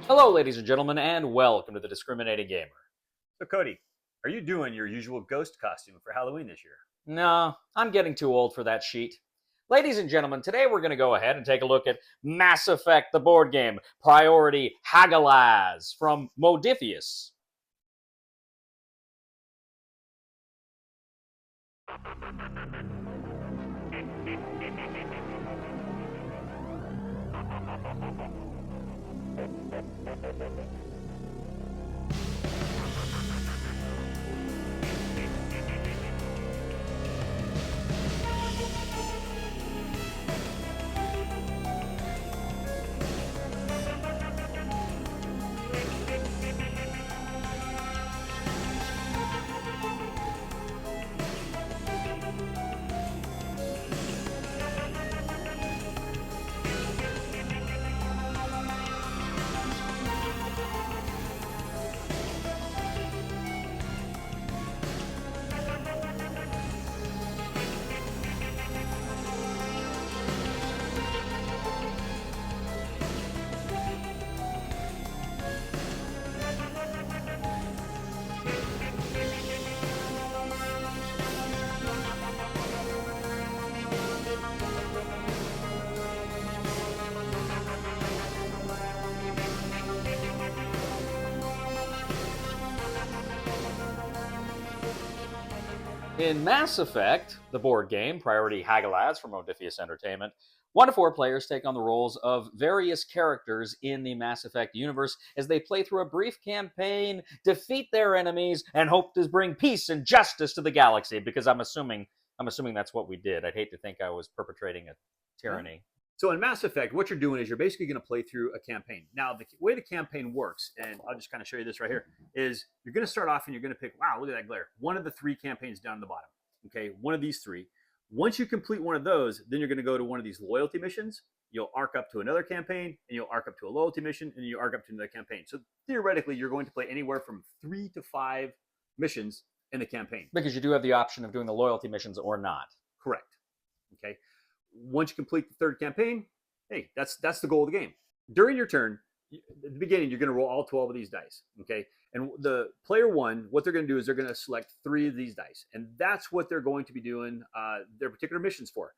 Hello, ladies and gentlemen, and welcome to the Discriminating Gamer. So, Cody, are you doing your usual ghost costume for Halloween this year? No, I'm getting too old for that sheet. Ladies and gentlemen, today we're going to go ahead and take a look at Mass Effect, the board game, Priority Hagalaz from Modiphius. In Mass Effect, the board game, Priority Hagalaz from Modiphius Entertainment, 1 to 4 players take on the roles of various characters in the Mass Effect universe as they play through a brief campaign, defeat their enemies, and hope to bring peace and justice to the galaxy. Because I'm assuming that's what we did. I'd hate to think I was perpetrating a tyranny. So, in Mass Effect, what you're doing is you're basically going to play through a campaign. Now, the way the campaign works, and I'll just kind of show you this right here, is you're going to start off and you're going to pick, wow, look at that glare. One of the 3 campaigns down the bottom. Okay, one of these 3. Once you complete one of those, then you're going to go to one of these loyalty missions. You'll arc up to another campaign, and you'll arc up to a loyalty mission, and you arc up to another campaign. So theoretically, you're going to play anywhere from 3 to 5 missions in the campaign. Because you do have the option of doing the loyalty missions or not. Correct. Okay. Once you complete the 3rd campaign, hey, that's the goal of the game. During your turn, at the beginning, you're going to roll all 12 of these dice. Okay. And the player 1, what they're going to do is they're going to select 3 of these dice. And that's what they're going to be doing their particular missions for.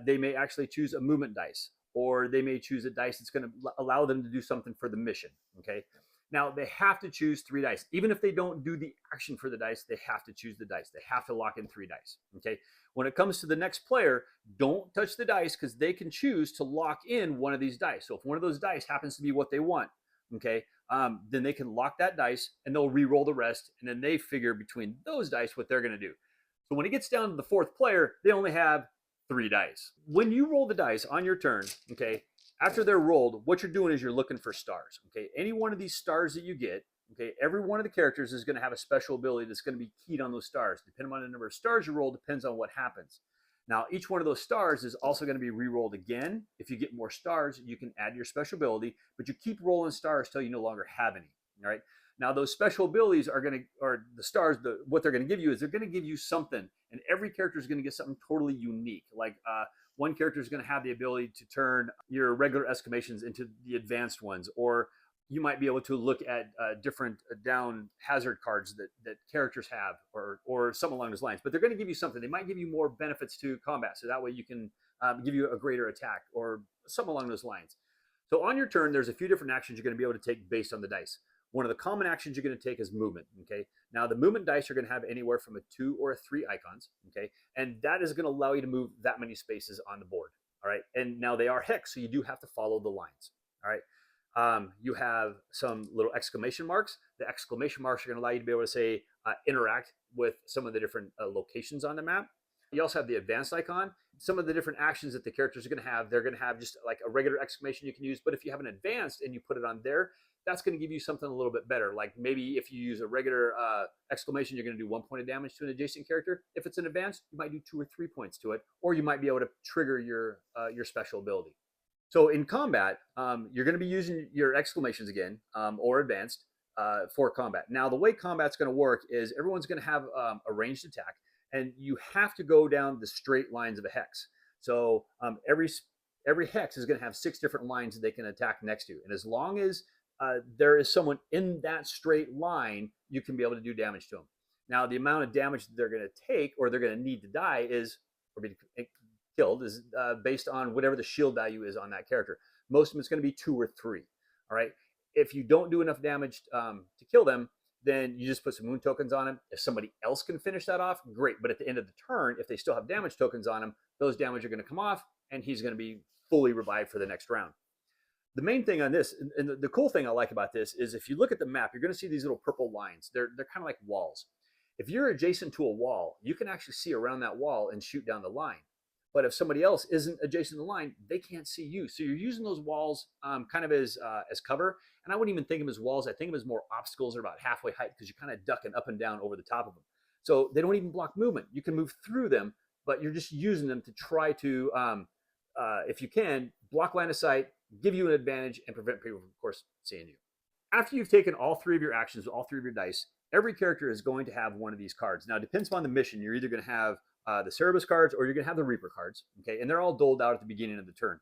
They may actually choose a movement dice, or they may choose a dice that's going to allow them to do something for the mission. Okay. Now, they have to choose 3 dice. Even if they don't do the action for the dice, they have to choose the dice. They have to lock in 3 dice. Okay. When it comes to the next player, don't touch the dice because they can choose to lock in one of these dice. So if one of those dice happens to be what they want, okay, then they can lock that dice and they'll re-roll the rest, and then they figure between those dice what they're going to do. So when it gets down to the 4th player, they only have 3 dice. When you roll the dice on your turn, okay, after they're rolled, what you're doing is you're looking for stars. Okay, any one of these stars that you get, okay, every one of the characters is going to have a special ability that's going to be keyed on those stars. Depending on the number of stars you roll, depends on what happens. Now, each one of those stars is also going to be re-rolled again. If you get more stars, you can add your special ability, but you keep rolling stars till you no longer have any. All right. Now, those special abilities are going to, or the stars, what they're going to give you is they're going to give you something, and every character is going to get something totally unique. Like one character is going to have the ability to turn your regular exclamations into the advanced ones, or you might be able to look at different down hazard cards that characters have, or something along those lines. But they're going to give you something. They might give you more benefits to combat, so that way you can give you a greater attack or something along those lines. So on your turn, there's a few different actions you're going to be able to take based on the dice. One of the common actions you're going to take is movement. Okay. Now the movement dice are going to have anywhere from a 2 or a 3 icons. Okay, and that is going to allow you to move that many spaces on the board. All right, and now they are hex, so you do have to follow the lines. All right. You have some little exclamation marks. The exclamation marks are going to allow you to be able to say interact with some of the different locations on the map. You also have the advanced icon. Some of the different actions that the characters are going to have, they're going to have just like a regular exclamation you can use. But if you have an advanced and you put it on there, that's going to give you something a little bit better. Like maybe if you use a regular exclamation, you're going to do 1 point of damage to an adjacent character. If it's an advanced, you might do 2 or 3 points to it, or you might be able to trigger your special ability. So in combat, you're going to be using your exclamations again, or advanced for combat. Now, the way combat's going to work is everyone's going to have a ranged attack, and you have to go down the straight lines of a hex. So every hex is going to have 6 different lines that they can attack next to, and as long as there is someone in that straight line, you can be able to do damage to them. Now, the amount of damage they're going to take or they're going to need to die is, or be killed, is based on whatever the shield value is on that character. Most of them, it's going to be 2 or 3. All right. If you don't do enough damage to kill them, then you just put some moon tokens on them. If somebody else can finish that off, great. But at the end of the turn, if they still have damage tokens on him, those damage are going to come off, and he's going to be fully revived for the next round. The main thing on this, and the cool thing I like about this, is if you look at the map, you're going to see these little purple lines. They're kind of like walls. If you're adjacent to a wall, you can actually see around that wall and shoot down the line. But if somebody else isn't adjacent to the line, they can't see you. So you're using those walls kind of as cover. And I wouldn't even think of them as walls. I think of them as more obstacles. They're about halfway height because you're kind of ducking up and down over the top of them. So they don't even block movement. You can move through them, but you're just using them to try to, if you can, block line of sight, give you an advantage, and prevent people from, of course, seeing you. After you've taken all 3 of your actions, all 3 of your dice, every character is going to have one of these cards. Now, it depends upon the mission. You're either going to have the Cerebus cards or you're going to have the Reaper cards. Okay, and they're all doled out at the beginning of the turn.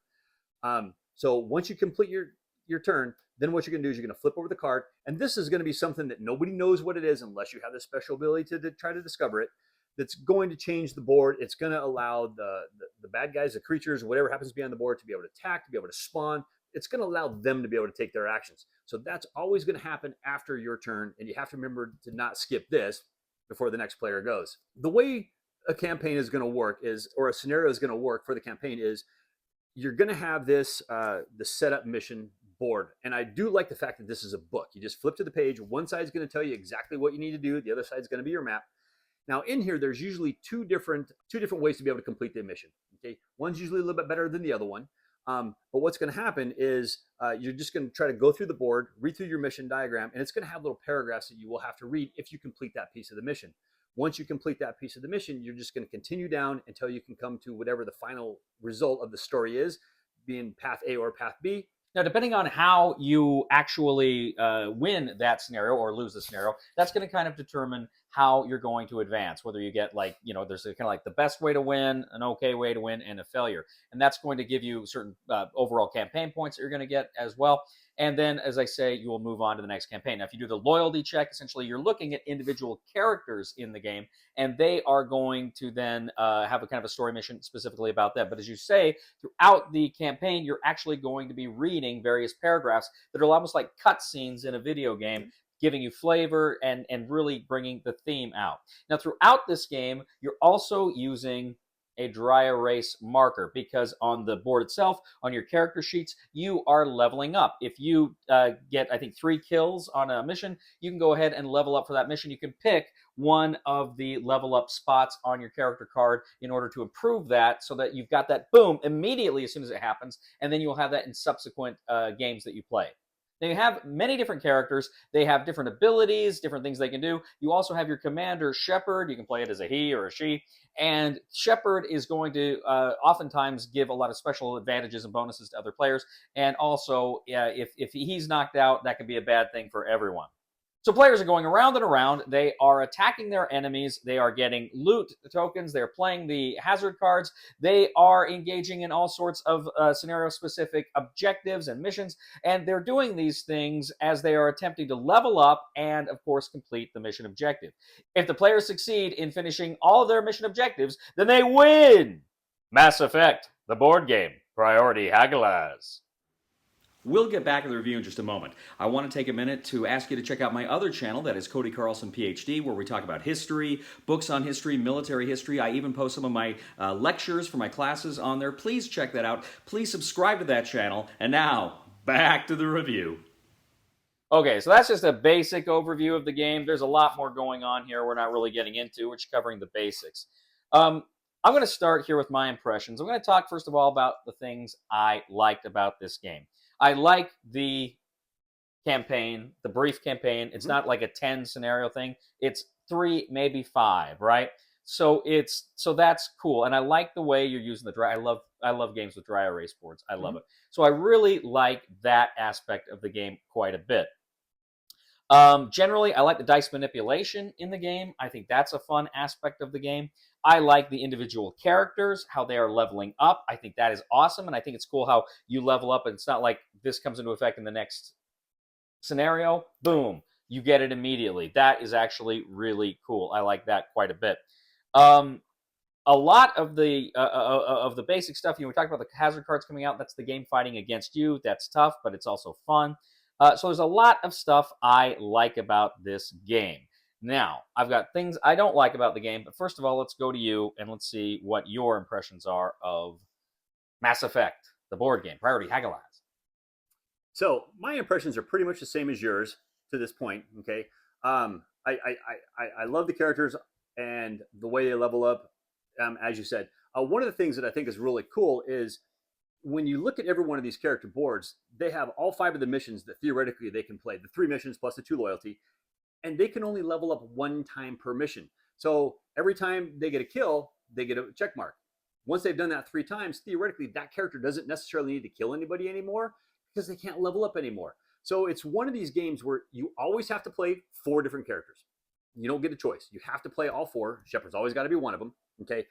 So once you complete your turn, then what you're going to do is you're going to flip over the card, and this is going to be something that nobody knows what it is unless you have the special ability to try to discover it. That's going to change the board. It's going to allow the bad guys, the creatures, whatever happens to be on the board, to be able to attack, to be able to spawn. It's going to allow them to be able to take their actions. So that's always going to happen after your turn, and you have to remember to not skip this before the next player goes. The way a campaign is going to work is, or a scenario is going to work for the campaign is, you're going to have this the setup mission board. And I do like the fact that this is a book. You just flip to the page. One side is going to tell you exactly what you need to do. The other side is going to be your map. Now in here, there's usually two different ways to be able to complete the mission. Okay, one's usually a little bit better than the other one. But what's going to happen is you're just going to try to go through the board, read through your mission diagram, and it's going to have little paragraphs that you will have to read if you complete that piece of the mission. Once you complete that piece of the mission, you're just going to continue down until you can come to whatever the final result of the story is, being path A or path B. Now, depending on how you actually win that scenario or lose the scenario, that's going to kind of determine how you're going to advance. Whether you get, like, there's kind of like the best way to win, an okay way to win, and a failure. And that's going to give you certain overall campaign points that you're going to get as well. And then, as I say, you will move on to the next campaign. Now, if you do the loyalty check, essentially you're looking at individual characters in the game, and they are going to then have a kind of a story mission specifically about them. But as you say, throughout the campaign, you're actually going to be reading various paragraphs that are almost like cutscenes in a video game, giving you flavor and really bringing the theme out. Now, throughout this game, you're also using a dry erase marker, because on the board itself, on your character sheets, you are leveling up. If you get, I think, 3 kills on a mission, you can go ahead and level up for that mission. You can pick one of the level up spots on your character card in order to improve that, so that you've got that boom immediately as soon as it happens, and then you'll have that in subsequent games that you play. Now, you have many different characters. They have different abilities, different things they can do. You also have your commander, Shepherd. You can play it as a he or a she. And Shepherd is going to oftentimes give a lot of special advantages and bonuses to other players. And also, if he's knocked out, that can be a bad thing for everyone. So players are going around and around. They are attacking their enemies. They are getting loot tokens. They're playing the hazard cards. They are engaging in all sorts of scenario-specific objectives and missions. And they're doing these things as they are attempting to level up and, of course, complete the mission objective. If the players succeed in finishing all of their mission objectives, then they win! Mass Effect, the board game. Priority Hagalaz. We'll get back to the review in just a moment. I want to take a minute to ask you to check out my other channel, that is Cody Carlson, PhD, where we talk about history, books on history, military history. I even post some of my lectures for my classes on there. Please check that out. Please subscribe to that channel. And now, back to the review. Okay, so that's just a basic overview of the game. There's a lot more going on here we're not really getting into. We're just covering the basics. I'm going to start here with my impressions. I'm going to talk, first of all, about the things I liked about this game. I like the campaign, the brief campaign. It's not like a 10 scenario thing. It's 3, maybe 5, right? So that's cool. And I like the way you're using the dry. I love games with dry erase boards. I love it. So I really like that aspect of the game quite a bit. Generally, I like the dice manipulation in the game. I think that's a fun aspect of the game. I like the individual characters, how they are leveling up. I think that is awesome, and I think it's cool how you level up, and it's not like this comes into effect in the next scenario, boom, you get it immediately. That is actually really cool. I like that quite a bit. Um, a lot of the basic stuff. We talked about the hazard cards coming out. That's the game fighting against you. That's tough, but it's also fun. So there's a lot of stuff I like about this game. Now, I've got things I don't like about the game, but first of all, let's go to you and let's see what your impressions are of Mass Effect, the board game, Priority Hagalaz. So my impressions are pretty much the same as yours to this point. Okay, I love the characters and the way they level up. As you said, one of the things that I think is really cool is when you look at every one of these character boards, they have all 5 of the missions that theoretically they can play, the 3 missions plus the 2 loyalty, and they can only level up 1 time per mission. So every time they get a kill, they get a check mark. Once they've done that 3 times, theoretically, that character doesn't necessarily need to kill anybody anymore because they can't level up anymore. So it's one of these games where you always have to play 4 different characters. You don't get a choice. You have to play all 4. Shepard's always got to be one of them. Okay.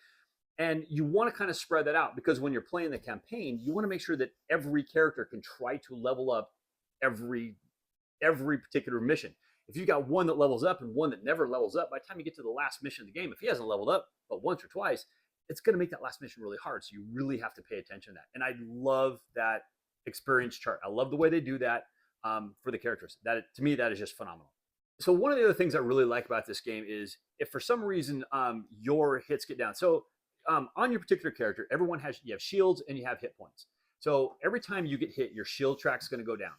And you want to kind of spread that out because when you're playing the campaign, you want to make sure that every character can try to level up every particular mission. If you've got one that levels up and one that never levels up, by the time you get to the last mission of the game, if he hasn't leveled up but once or twice, it's going to make that last mission really hard. So you really have to pay attention to that. And I love that experience chart. I love the way they do that for the characters. That to me, that is just phenomenal. So one of the other things I really like about this game is if for some reason your hits get down. So on your particular character, you have shields and you have hit points. So every time you get hit, your shield track's going to go down.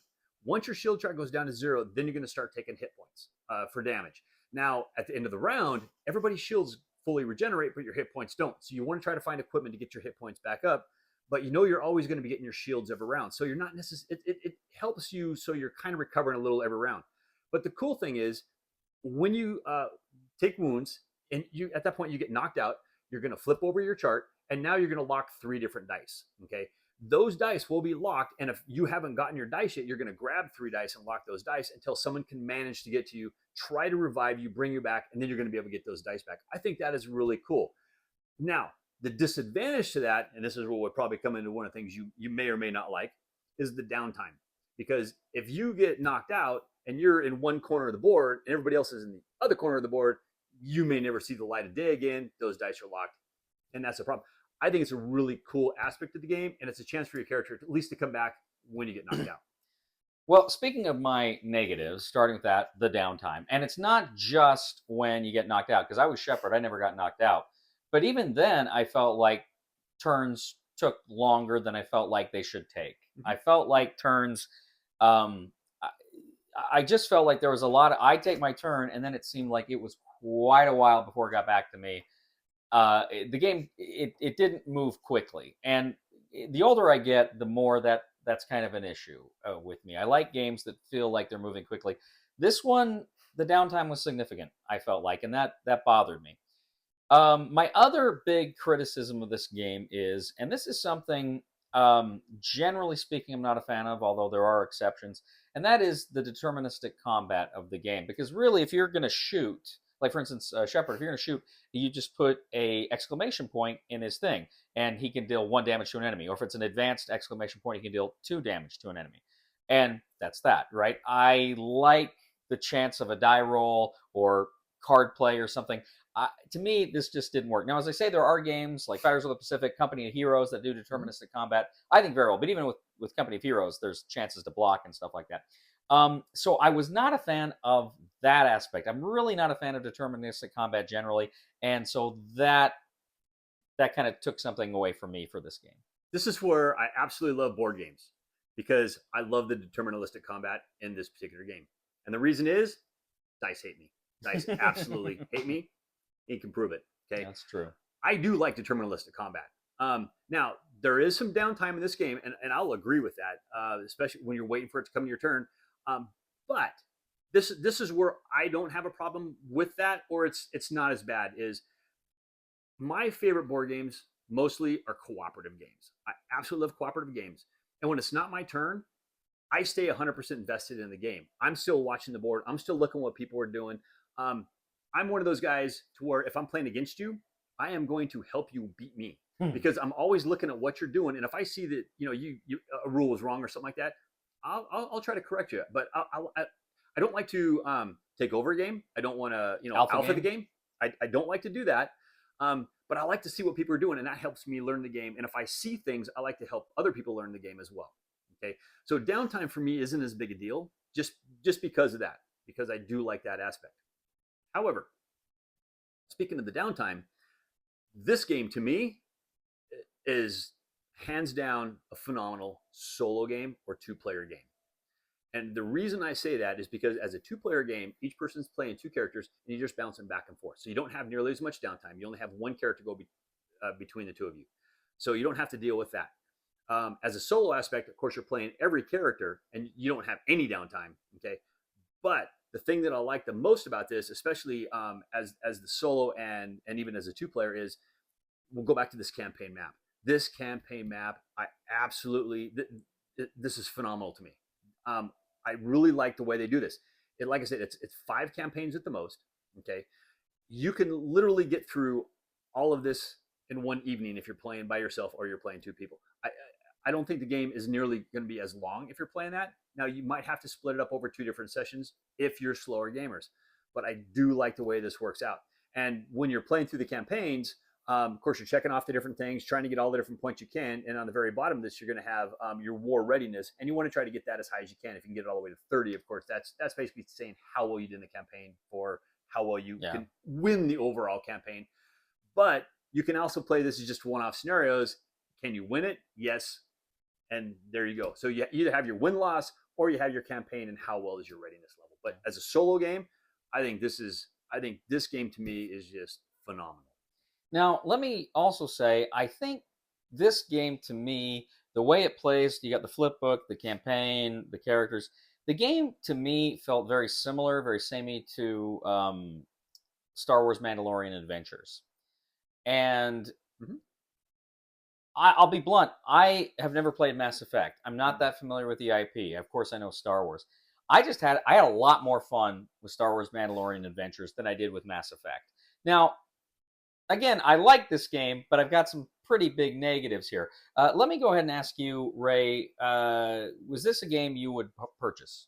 Once your shield track goes down to 0, then you're going to start taking hit points for damage. Now, at the end of the round, everybody's shields fully regenerate, but your hit points don't. So you want to try to find equipment to get your hit points back up, but you know you're always going to be getting your shields every round. So you're not necessarily, it helps you so you're kind of recovering a little every round. But the cool thing is when you take wounds and you at that point you get knocked out, you're going to flip over your chart and now you're going to lock 3 different dice. Okay. Those dice will be locked. And if you haven't gotten your dice yet, you're going to grab 3 dice and lock those dice until someone can manage to get to you, try to revive you, bring you back, and then you're going to be able to get those dice back. I think that is really cool. Now, the disadvantage to that, and this is what would probably come into one of the things you may or may not like, is the downtime. Because if you get knocked out and you're in one corner of the board and everybody else is in the other corner of the board, you may never see the light of day again. Those dice are locked. And that's a problem. I think it's a really cool aspect of the game, and it's a chance for your character at least to come back when you get knocked out. Well, speaking of my negatives, starting with that, the downtime. And it's not just when you get knocked out, because I was Shepard, I never got knocked out. But even then, I felt like turns took longer than I felt like they should take. I felt like turns, I just felt like there was a lot of, I take my turn, and then it seemed like it was quite a while before it got back to me. The game, it didn't move quickly. And the older I get, the more that's kind of an issue with me. I like games that feel like they're moving quickly. This one, the downtime was significant, I felt like, and that bothered me. My other big criticism of this game is, and this is something, generally speaking, I'm not a fan of, although there are exceptions, and that is the deterministic combat of the game. Because really, if you're going to shoot, like for instance, Shepard, if you're going to shoot, you just put a exclamation point in his thing, and he can deal 1 damage to an enemy. Or if it's an advanced exclamation point, he can deal 2 damage to an enemy. And that's that, right? I like the chance of a die roll or card play or something. To me, this just didn't work. Now, as I say, there are games like Fighters of the Pacific, Company of Heroes that do deterministic combat. I think very well. But even with Company of Heroes, there's chances to block and stuff like that. So I was not a fan of that aspect. I'm really not a fan of deterministic combat generally. And so that kind of took something away from me for this game. This is where I absolutely love board games because I love the deterministic combat in this particular game. And the reason is dice hate me. Dice absolutely hate me. You can prove it. Okay. That's true. I do like deterministic combat. Now, there is some downtime in this game, and I'll agree with that, especially when you're waiting for it to come to your turn. But this is where I don't have a problem with that, or it's not as bad. Is my favorite board games mostly are cooperative games. I absolutely love cooperative games. And when it's not my turn, I stay 100% invested in the game. I'm still watching the board. I'm still looking what people are doing. I'm one of those guys to where if I'm playing against you, I am going to help you beat me because I'm always looking at what you're doing. And if I see that, you a rule is wrong or something like that, I'll try to correct you, but I don't like to take over a game. I don't want to alpha the game. I don't like to do that. But I like to see what people are doing, and that helps me learn the game. And if I see things, I like to help other people learn the game as well. Okay, so downtime for me isn't as big a deal, just because of that, because I do like that aspect. However, speaking of the downtime, this game to me is hands down a phenomenal solo game or two-player game. And the reason I say that is because as a two-player game, each person's playing two characters, and you're just bouncing back and forth. So you don't have nearly as much downtime. You only have one character go between the two of you, so you don't have to deal with that. As a solo aspect, of course, you're playing every character, and you don't have any downtime. Okay, but the thing that I like the most about this, especially as the solo and even as a two-player, is we'll go back to this campaign map. This campaign map, I absolutely this is phenomenal to me. I really like the way they do this. Like I said, it's 5 campaigns at the most. Okay, you can literally get through all of this in one evening if you're playing by yourself or you're playing 2 people. I don't think the game is nearly going to be as long if you're playing that. Now you might have to split it up over 2 different sessions if you're slower gamers, but I do like the way this works out. And when you're playing through the campaigns, of course, you're checking off the different things, trying to get all the different points you can. And on the very bottom of this, you're going to have your war readiness. And you want to try to get that as high as you can. If you can get it all the way to 30, of course, that's basically saying how well you did in the campaign or how well you can win the overall campaign. But you can also play this as just one-off scenarios. Can you win it? Yes. And there you go. So you either have your win-loss or you have your campaign and how well is your readiness level. But as a solo game, I think this game to me is just phenomenal. Now, let me also say, I think this game to me, the way it plays, you got the flip book, the campaign, the characters. The game to me felt very similar, very samey to Star Wars Mandalorian Adventures. And I'll be blunt, I have never played Mass Effect. I'm not that familiar with the IP. Of course, I know Star Wars. I had a lot more fun with Star Wars Mandalorian Adventures than I did with Mass Effect. Now, again, I like this game, but I've got some pretty big negatives here. Let me go ahead and ask you, Ray, was this a game you would purchase?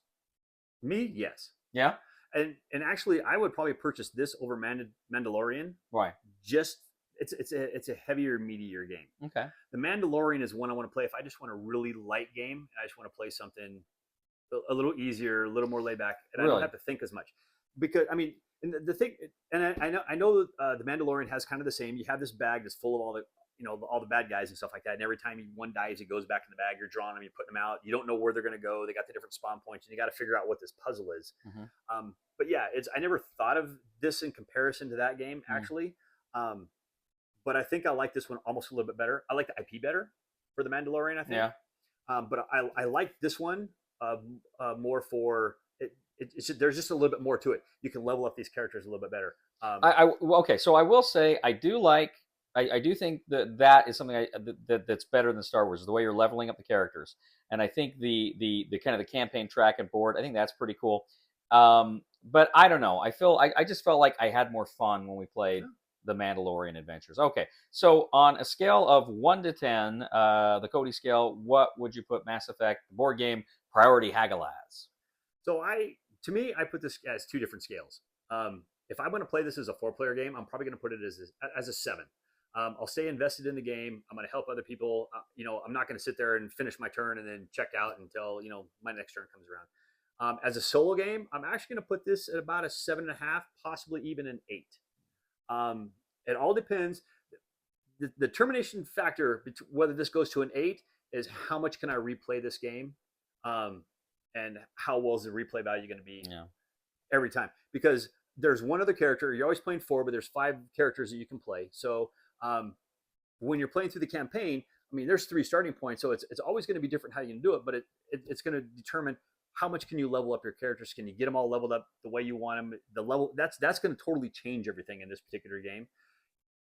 Me, yes. Yeah? And actually, I would probably purchase this over Mandalorian. Why? Just it's a heavier, meatier game. Okay. The Mandalorian is one I want to play if I just want a really light game and I just want to play something a little easier, a little more laid back, and I don't have to think as much. Because I mean, and the thing, and I know the Mandalorian has kind of the same. You have this bag that's full of all the all the bad guys and stuff like that. And every time one dies, he goes back in the bag. You're drawing them, you're putting them out. You don't know where they're going to go. They got the different spawn points, and you got to figure out what this puzzle is. But yeah, I never thought of this in comparison to that game actually. But I think I like this one almost a little bit better. I like the IP better for the Mandalorian, I think. Yeah. But I like this one more for it. There's just a little bit more to it. You can level up these characters a little bit better. Okay, so I will say I do think that is something that's better than Star Wars, the way you're leveling up the characters. And I think the kind of the campaign track and board, I think that's pretty cool. But I don't know. I just felt like I had more fun when we played the Mandalorian Adventures. Okay, so on a scale of 1 to 10, the Cody scale, what would you put Mass Effect, the board game, priority Hagalaz? So to me, I put this as 2 different scales. If I'm going to play this as a 4-player game, I'm probably going to put it as a 7. I'll stay invested in the game. I'm going to help other people. I'm not going to sit there and finish my turn and then check out until my next turn comes around. As a solo game, I'm actually going to put this at about a 7.5, possibly even an 8. It all depends. The termination factor, whether this goes to an 8, is how much can I replay this game, and how well is the replay value going to be every time? Because there's one other character. You're always playing 4, but there's 5 characters that you can play. So when you're playing through the campaign, I mean, there's 3 starting points, so it's always going to be different how you can do it. But it's going to determine how much can you level up your characters. Can you get them all leveled up the way you want them? The level that's going to totally change everything in this particular game.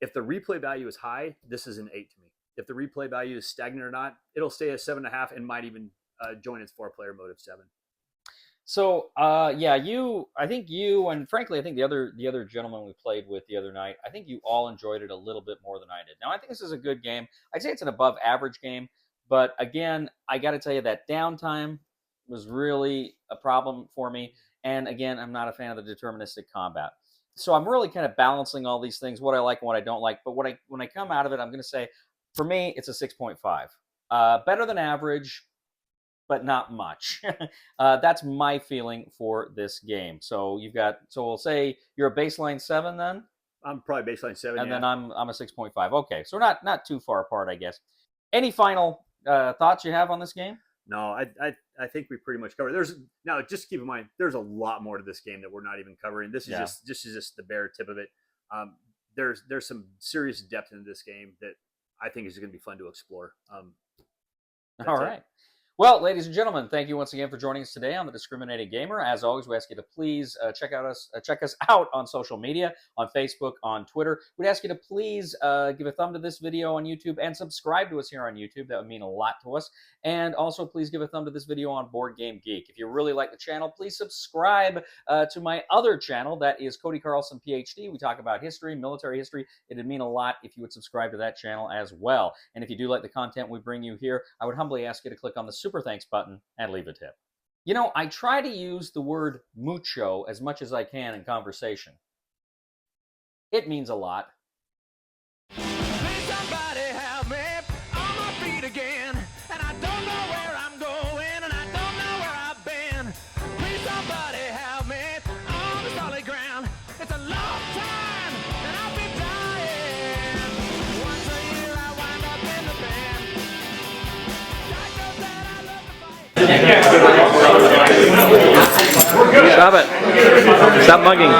If the replay value is high, this is an 8 to me. If the replay value is stagnant or not, it'll stay at 7.5 and might even join its 4-player mode of 7. So I think you, and frankly, I think the other gentleman we played with the other night, I think you all enjoyed it a little bit more than I did. Now, I think this is a good game. I'd say it's an above average game, but again, I got to tell you that downtime, was really a problem for me. And again, I'm not a fan of the deterministic combat. So I'm really kind of balancing all these things, what I like and what I don't like. But when I come out of it, I'm going to say, for me, it's a 6.5. Better than average, but not much. That's my feeling for this game. So we'll say you're a baseline 7 then? I'm probably baseline 7, and then I'm a 6.5. Okay, so we're not too far apart, I guess. Any final thoughts you have on this game? No, I think we pretty much covered. Now just keep in mind there's a lot more to this game that we're not even covering. This is just the bare tip of it. There's some serious depth in this game that I think is going to be fun to explore. All right. Well, ladies and gentlemen, thank you once again for joining us today on The Discriminating Gamer. As always, we ask you to please check us out on social media, on Facebook, on Twitter. We'd ask you to please give a thumb to this video on YouTube and subscribe to us here on YouTube. That would mean a lot to us. And also, please give a thumb to this video on Board Game Geek. If you really like the channel, please subscribe to my other channel. That is Cody Carlson, PhD. We talk about history, military history. It would mean a lot if you would subscribe to that channel as well. And if you do like the content we bring you here, I would humbly ask you to click on the super thanks button and leave a tip. You know, I try to use the word mucho as much as I can in conversation. It means a lot. Please somebody help me on my feet again, and I don't know where I'm going, and I don't know where I've been. Please somebody help me on the solid ground. It's a long time, and I've been dying. Once a year I wind up in the band. Stop it. Stop mugging.